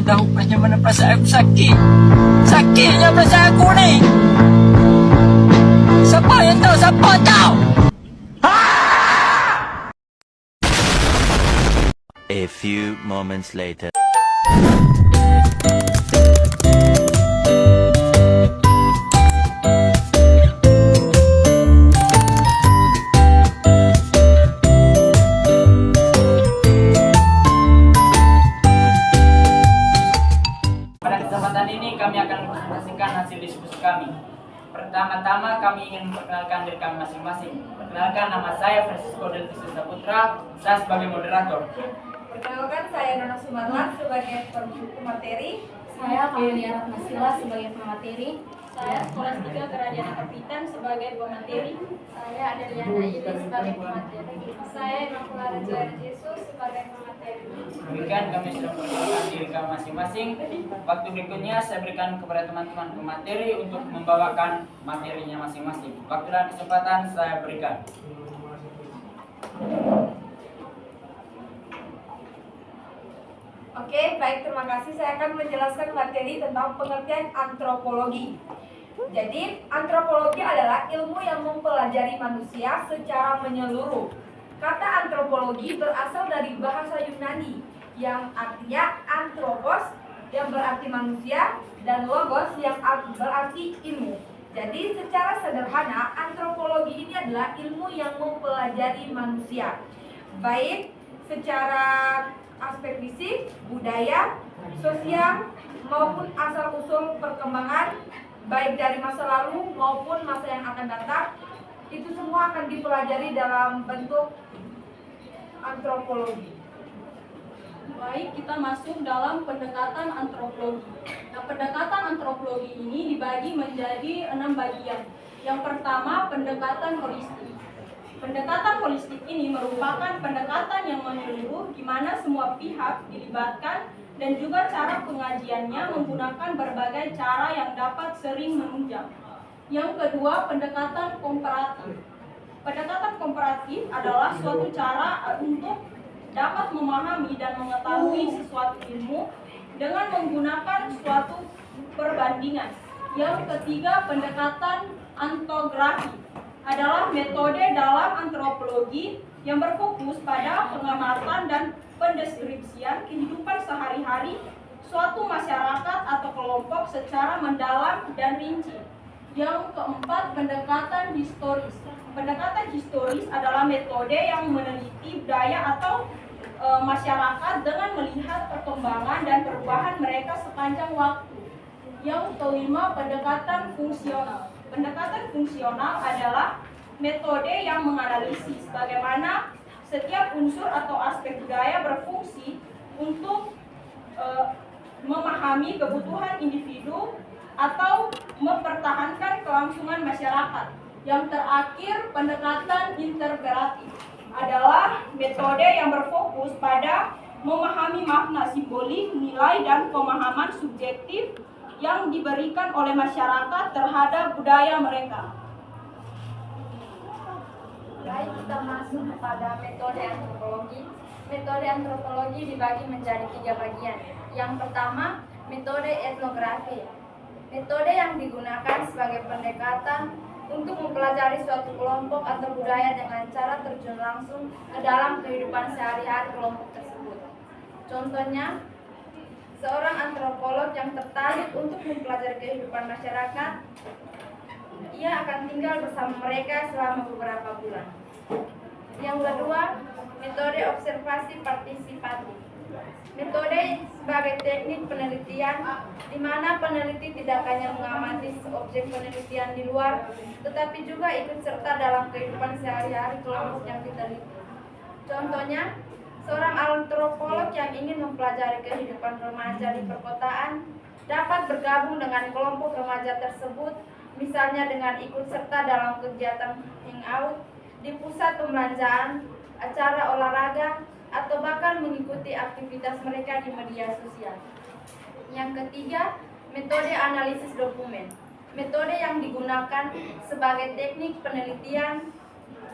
tahu macam mana perasaan aku sakit. Sakitnya perasaan aku ni. Siapa yang tahu? Siapa tahu? A few moments later. Pada kesempatan ini kami akan mempresentasikan hasil diskusi kami. Pertama-tama kami ingin memperkenalkan diri kami masing-masing. Perkenalkan, nama saya Francisco Deltis Saputra, saya sebagai moderator. Perkenalkan, saya Nona Sumarlan sebagai pembuku materi. Saya Kamalia Ratnasila sebagai pemateri. Saya Skolastika Kerajaan Kapitan sebagai pemateri. Saya Adriana Ili sebagai pemateri. Saya Immaculada Joy Jesus sebagai pemateri. Demikian kami sudah memperkenalkan diri kami masing-masing. Waktu berikutnya saya berikan kepada teman-teman pemateri untuk membawakan materinya masing-masing. Waktu dan kesempatan saya berikan. Oke, baik, terima kasih. Saya akan menjelaskan materi tentang pengertian antropologi. Jadi, antropologi adalah ilmu yang mempelajari manusia secara menyeluruh. Kata antropologi berasal dari bahasa Yunani yang artinya antropos yang berarti manusia dan logos yang berarti ilmu. Jadi, secara sederhana, antropologi ini adalah ilmu yang mempelajari manusia. Baik secara aspek fisik, budaya, sosial, maupun asal-usul perkembangan, baik dari masa lalu maupun masa yang akan datang, itu semua akan dipelajari dalam bentuk antropologi. Baik, kita masuk dalam pendekatan antropologi. Nah, pendekatan antropologi ini dibagi menjadi 6 bagian. Yang pertama, pendekatan holistik. Pendekatan holistik ini merupakan pendekatan yang menyeluruh di mana semua pihak dilibatkan dan juga cara pengajiannya menggunakan berbagai cara yang dapat sering menunjang. Yang kedua, pendekatan komparatif. Pendekatan komparatif adalah suatu cara untuk dapat memahami dan mengetahui sesuatu ilmu dengan menggunakan suatu perbandingan. Yang ketiga, pendekatan ontografi adalah metode dalam antropologi yang berfokus pada pengamatan dan pendeskripsian kehidupan sehari-hari suatu masyarakat atau kelompok secara mendalam dan rinci. Yang keempat, pendekatan historis. Pendekatan historis adalah metode yang meneliti budaya atau masyarakat dengan melihat perkembangan dan perubahan mereka sepanjang waktu. Yang kelima, pendekatan fungsional. Pendekatan fungsional adalah metode yang menganalisis bagaimana setiap unsur atau aspek budaya berfungsi untuk memahami kebutuhan individu atau mempertahankan kelangsungan masyarakat. Yang terakhir, pendekatan integratif adalah metode yang berfokus pada memahami makna simbolik, nilai, dan pemahaman subjektif yang diberikan oleh masyarakat terhadap budaya mereka. Baik, kita masuk kepada metode antropologi. Metode antropologi dibagi menjadi 3 bagian. Yang pertama, metode etnografi. Metode yang digunakan sebagai pendekatan untuk mempelajari suatu kelompok atau budaya dengan cara terjun langsung ke dalam kehidupan sehari-hari kelompok tersebut. Contohnya, seorang antropolog yang tertarik untuk mempelajari kehidupan masyarakat, ia akan tinggal bersama mereka selama beberapa bulan. Yang kedua, metode observasi partisipatif. Metode sebagai teknik penelitian di mana peneliti tidak hanya mengamati objek penelitian di luar, tetapi juga ikut serta dalam kehidupan sehari-hari kelompok yang diteliti. Contohnya, seorang antropolog yang ingin mempelajari kehidupan remaja di perkotaan dapat bergabung dengan kelompok remaja tersebut, misalnya dengan ikut serta dalam kegiatan hangout di pusat pembelanjaan, acara olahraga, atau bahkan mengikuti aktivitas mereka di media sosial. Yang ketiga, metode analisis dokumen. Metode yang digunakan sebagai teknik penelitian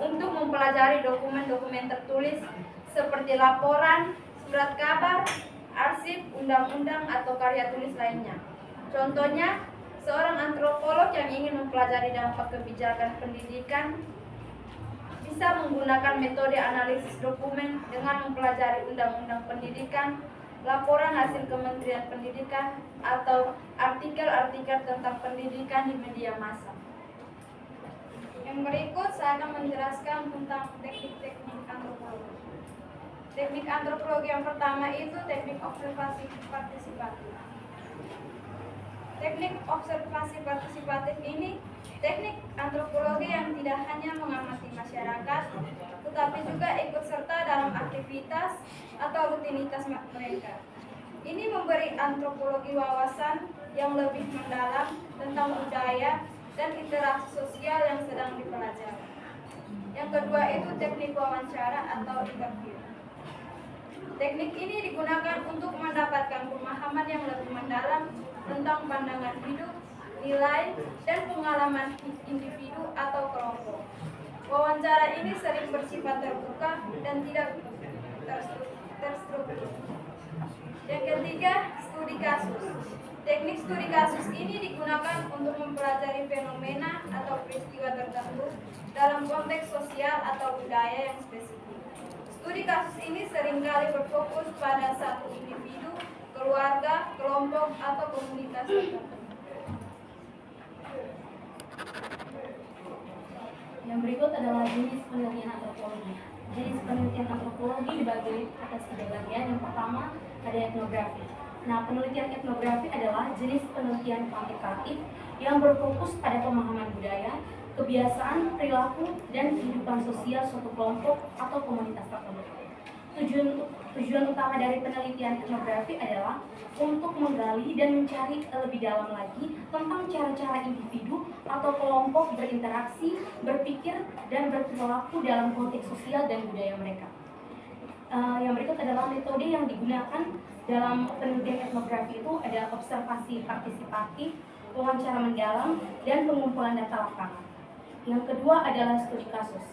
untuk mempelajari dokumen-dokumen tertulis seperti laporan, surat kabar, arsip, undang-undang, atau karya tulis lainnya. Contohnya, seorang antropolog yang ingin mempelajari dampak kebijakan pendidikan bisa menggunakan metode analisis dokumen dengan mempelajari undang-undang pendidikan, laporan hasil Kementerian Pendidikan, atau artikel-artikel tentang pendidikan di media massa. Yang berikut saya akan menjelaskan tentang teknik-teknik antropologi. Teknik antropologi yang pertama itu teknik observasi partisipatif. Teknik observasi partisipatif ini teknik antropologi yang tidak hanya mengamati masyarakat, tetapi juga ikut serta dalam aktivitas atau rutinitas mereka. Ini memberi antropologi wawasan yang lebih mendalam tentang budaya dan interaksi sosial yang sedang dipelajari. Yang kedua itu teknik wawancara atau interview. Teknik ini digunakan untuk mendapatkan pemahaman yang lebih mendalam tentang pandangan hidup, nilai, dan pengalaman individu atau kelompok. Wawancara ini sering bersifat terbuka dan tidak terstruktur. Yang ketiga, studi kasus. Teknik studi kasus ini digunakan untuk mempelajari fenomena atau peristiwa tertentu dalam konteks sosial atau budaya yang spesifik. Studi kasus ini seringkali berfokus pada satu individu, keluarga, kelompok, atau komunitas tertentu. Yang berikut adalah jenis penelitian antropologi. Jenis penelitian antropologi dibagi atas 3 bagian. Yang pertama ada etnografi. Nah, penelitian etnografi adalah jenis penelitian kuantitatif yang berfokus pada pemahaman budaya, kebiasaan, perilaku, dan kehidupan sosial suatu kelompok atau komunitas tertentu. Tujuan utama dari penelitian etnografi adalah untuk menggali dan mencari lebih dalam lagi tentang cara-cara individu atau kelompok berinteraksi, berpikir, dan berperilaku dalam konteks sosial dan budaya mereka. Yang berikut adalah metode yang digunakan dalam penelitian etnografi itu ada observasi partisipatif, wawancara mendalam, dan pengumpulan data lapangan. Yang kedua adalah studi kasus.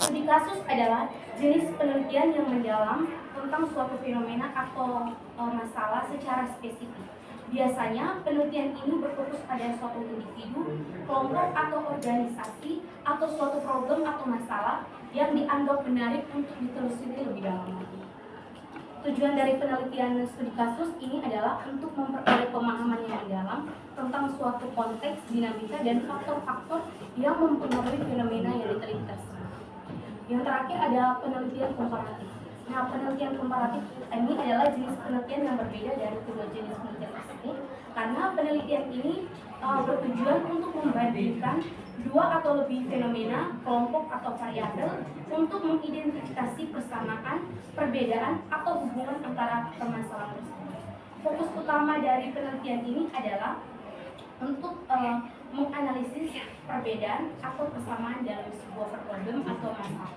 Studi kasus adalah jenis penelitian yang mendalam tentang suatu fenomena atau masalah secara spesifik. Biasanya penelitian ini berfokus pada suatu individu, kelompok atau organisasi, atau suatu problem atau masalah yang dianggap menarik untuk ditelusuri lebih dalam lagi. Tujuan dari penelitian studi kasus ini adalah untuk memperoleh pemahaman yang mendalam tentang suatu konteks, dinamika, dan faktor-faktor yang mempengaruhi fenomena yang diteliti tersebut. Yang terakhir ada penelitian komparatif. Nah, penelitian komparatif ini adalah jenis penelitian yang berbeda dari kedua jenis penelitian tersebut, karena penelitian ini bertujuan untuk membandingkan 2 atau lebih fenomena, kelompok, atau variabel untuk mengidentifikasi persamaan, perbedaan, atau hubungan antara permasalahan tersebut. Fokus utama dari penelitian ini adalah untuk menganalisis perbedaan atau persamaan dalam sebuah problem atau masalah.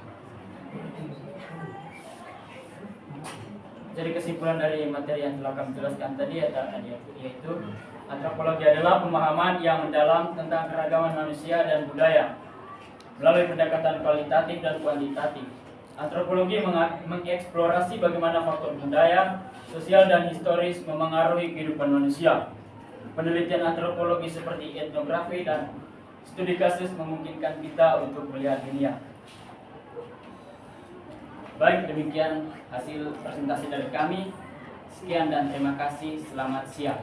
Jadi kesimpulan dari materi yang telah kami jelaskan tadi yaitu antropologi adalah pemahaman yang mendalam tentang keragaman manusia dan budaya melalui pendekatan kualitatif dan kuantitatif. Antropologi mengeksplorasi bagaimana faktor budaya, sosial, dan historis memengaruhi kehidupan manusia. Penelitian antropologi seperti etnografi dan studi kasus memungkinkan kita untuk melihat dunia. Baik, demikian hasil presentasi dari kami. Sekian dan terima kasih. Selamat siang.